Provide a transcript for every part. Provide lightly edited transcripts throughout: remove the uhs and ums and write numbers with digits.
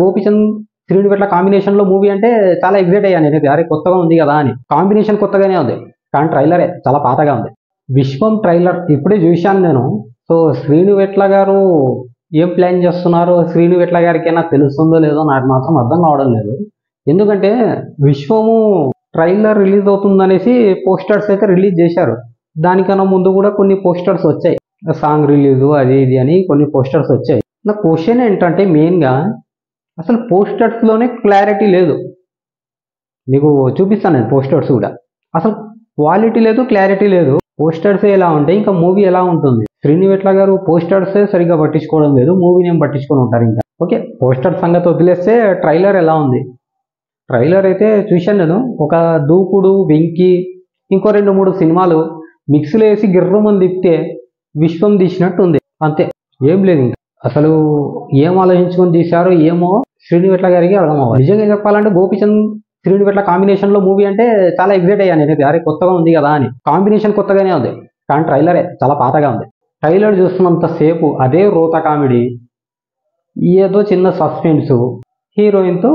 గోపీచంద్ శ్రీనువెట్ల కాంబినేషన్లో మూవీ అంటే చాలా ఎగ్జైట్ అయ్యాను నేనైతే. అరే కొత్తగా ఉంది కదా అని. కాంబినేషన్ కొత్తగానే ఉంది, కానీ ట్రైలరే చాలా పాతగా ఉంది. విశ్వం ట్రైలర్ ఇప్పుడే చూశాను నేను. సో శ్రీనువెట్ల గారు ఏం ప్లాన్ చేస్తున్నారో శ్రీనువెట్ల గారికి అయినా తెలుస్తుందో లేదో నాకు మాత్రం అర్థం కావడం లేదు. ఎందుకంటే విశ్వము ట్రైలర్ రిలీజ్ అవుతుందనేసి పోస్టర్స్ అయితే రిలీజ్ చేశారు. దానికన్నా ముందు కూడా కొన్ని పోస్టర్స్ వచ్చాయి, సాంగ్ రిలీజు అది ఇది అని కొన్ని పోస్టర్స్ వచ్చాయి. నా క్వశ్చన్ ఏంటంటే మెయిన్గా అసలు పోస్టర్స్లోనే క్లారిటీ లేదు. మీకు చూపిస్తాను నేను పోస్టర్స్ కూడా. అసలు క్వాలిటీ లేదు, క్లారిటీ లేదు. పోస్టర్సే ఎలా ఉంటాయి, ఇంకా మూవీ ఎలా ఉంటుంది? శ్రీనువెట్ల గారు పోస్టర్సే సరిగ్గా పట్టించుకోవడం లేదు, మూవీని ఏం పట్టించుకొని ఉంటారు ఇంకా. ఓకే, పోస్టర్ సంగతి వదిలేస్తే ట్రైలర్ ఎలా ఉంది? ట్రైలర్ అయితే చూశాను నేను. ఒక దూకుడు, వెంకీ, ఇంకో 2-3 సినిమాలు మిక్స్లో వేసి గిర్రమని తిప్పితే విశ్వం తీసినట్టు ఉంది, అంతే. ఏం లేదు ఇంకా. అసలు ఏం ఆలోచించుకొని తీశారో ఏమో శ్రీనువెట్ల గారికి అర్థం అవ్వాలి. నిజంగా చెప్పాలంటే గోపీచంద్ శ్రీనువెట్ల కాంబినేషన్లో మూవీ అంటే చాలా ఎగ్జైట్ అయ్యాను నేనైతే. అరే కొత్తగా ఉంది కదా అని. కాంబినేషన్ కొత్తగానే ఉంది, కానీ ట్రైలరే చాలా పాతగా ఉంది. ట్రైలర్ చూస్తున్నంత సేపు అదే రోత కామెడీ, ఏదో చిన్న సస్పెన్సు, హీరోయిన్తో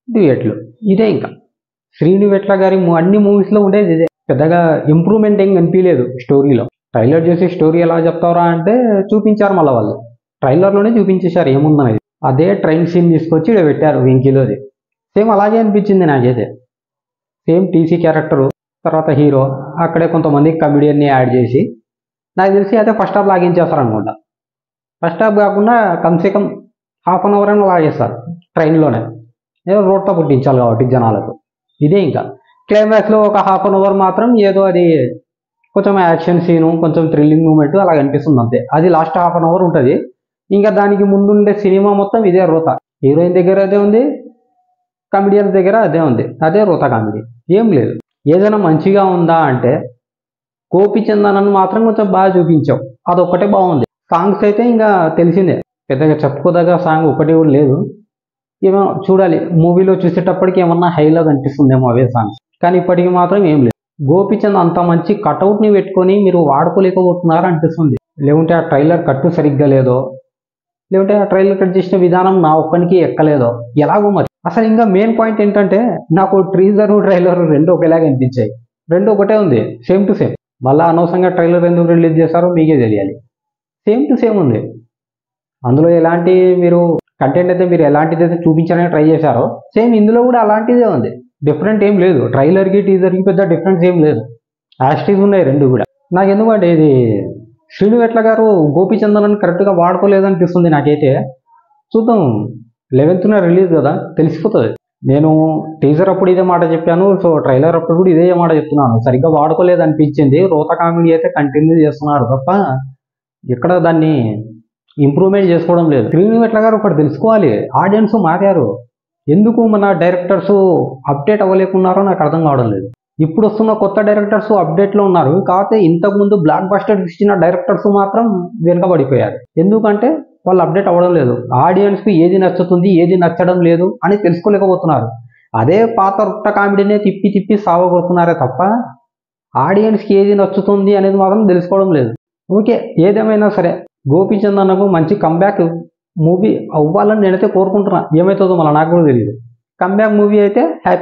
డ్యూయెట్లు, ఇదే ఇంకా శ్రీనువెట్ల గారి అన్ని మూవీస్లో ఉండేది ఇదే. పెద్దగా ఇంప్రూవ్మెంట్ ఏం కనిపించలేదు స్టోరీలో. ట్రైలర్ చేసి స్టోరీ ఎలా చెప్తారా అంటే చూపించారు, మళ్ళీ వాళ్ళు ట్రైలర్లోనే చూపించేశారు ఏముందనేది. అదే ట్రైన్ సీన్ తీసుకొచ్చి ఇక్కడ పెట్టారు వెంకీలోది. సేమ్ అలాగే అనిపించింది నాకైతే. సేమ్ టీసీ క్యారెక్టరు, తర్వాత హీరో, అక్కడే కొంతమంది కమెడియన్ని యాడ్ చేసి నాకు తెలిసి అయితే ఫస్ట్ హాఫ్ లాగించేస్తారు అనుకుంటా. ఫస్ట్ హాఫ్ కాకుండా కమ్సే కమ్ హాఫ్ అన్ అవర్ అయినా లాగేస్తారు ట్రైన్లోనే. ఏదో రోడ్తో పుట్టించాలి కాబట్టి జనాలకు. ఇదే ఇంకా క్లైమాక్స్లో ఒక హాఫ్ అన్ అవర్ మాత్రం ఏదో అది కొంచెం యాక్షన్ సీను, కొంచెం థ్రిల్లింగ్ మూమెంట్ అలా కనిపిస్తుంది అంతే. అది లాస్ట్ హాఫ్ అన్ అవర్ ఉంటుంది. ఇంకా దానికి ముందుండే సినిమా మొత్తం ఇదే రోత. హీరోయిన్ దగ్గర అదే ఉంది, కమెడియన్స్ దగ్గర అదే ఉంది, అదే రోత కామెడీ. ఏం లేదు. ఏదైనా మంచిగా ఉందా అంటే గోపీచంద్ మాత్రం కొంచెం బాగా చూపించావు, అదొక్కటే బాగుంది. సాంగ్స్ అయితే ఇంకా తెలిసిందే, పెద్దగా చెప్పుకోదగ్గ సాంగ్ ఒకటి కూడా లేదు. ఏమో చూడాలి, మూవీలో చూసేటప్పటికి ఏమన్నా హైలో కనిపిస్తుందేమో అవే సాంగ్స్, కానీ ఇప్పటికి మాత్రం ఏం లేదు. గోపీచంద్ అంత మంచి కటౌట్ని పెట్టుకొని మీరు వాడుకోలేకపోతున్నారు అనిపిస్తుంది. లేకుంటే ఆ ట్రైలర్ కట్టు సరిగ్గా లేదో, లేకుంటే ఆ ట్రైలర్ కట్ చేసిన విధానం నా ఒక్కనికి ఎక్కలేదో, ఎలాగో మరి. అసలు ఇంకా మెయిన్ పాయింట్ ఏంటంటే నాకు ట్రీజర్ ట్రైలర్ రెండు ఒకేలాగా అనిపించాయి. రెండు ఒకటే ఉంది, సేమ్ టు సేమ్. మళ్ళీ అనవసరంగా ట్రైలర్ ఎందుకు రిలీజ్ చేశారో మీకే తెలియాలి. సేమ్ టు సేమ్ ఉంది. అందులో ఎలాంటి మీరు కంటెంట్ అయితే మీరు ఎలాంటిది అయితే చూపించాలని ట్రై చేశారో సేమ్ ఇందులో కూడా అలాంటిదే ఉంది. డిఫరెంట్ ఏం లేదు, ట్రైలర్కి టీజర్కి పెద్ద డిఫరెన్స్ ఏం లేదు, యాస్టీజ్ ఉన్నాయి రెండు కూడా. నాకు ఎందుకంటే ఇది శ్రీనువెట్ల గారు గోపీచంద్ కరెక్ట్గా వాడుకోలేదనిపిస్తుంది నాకైతే. చూద్దాం, 11th రిలీజ్ కదా, తెలిసిపోతుంది. నేను టీజర్ అప్పుడు ఇదే మాట చెప్పాను, సో ట్రైలర్ అప్పుడు కూడా ఇదే మాట చెప్తున్నాను. సరిగ్గా వాడుకోలేదు అనిపించింది. రోత కామెడీ అయితే కంటిన్యూ చేస్తున్నారు తప్ప ఎక్కడ దాన్ని ఇంప్రూవ్మెంట్ చేసుకోవడం లేదు. శ్రీనువెట్ల గారు ఒకటి తెలుసుకోవాలి, ఆడియన్స్ మారారు. ఎందుకు మన డైరెక్టర్స్ అప్డేట్ అవ్వలేకున్నారో నాకు అర్థం కావడం లేదు. ఇప్పుడు వస్తున్న కొత్త డైరెక్టర్స్ అప్డేట్లో ఉన్నారు, కాకపోతే ఇంతకుముందు బ్లాక్ బస్టర్ ఇచ్చిన డైరెక్టర్స్ మాత్రం వెనుకబడిపోయారు. ఎందుకంటే వాళ్ళు అప్డేట్ అవ్వడం లేదు. ఆడియన్స్కి ఏది నచ్చుతుంది, ఏది నచ్చడం లేదు అని తెలుసుకోలేకపోతున్నారు. అదే పాత రొట్ట కామెడీనే తిప్పి తిప్పి సావగొడుతున్నారే తప్ప ఆడియన్స్కి ఏది నచ్చుతుంది అనేది మాత్రం తెలుసుకోవడం లేదు. ఓకే, ఏదేమైనా సరే గోపీచంద్ అన్నకు మంచి కంబ్యాక్ మూవీ అవ్వాలని నేనైతే కోరుకుంటున్నా. ఏమవుతుందో మళ్ళీ నాకు కూడా తెలియదు. కంబ్యాక్ మూవీ అయితే హ్యాపీ.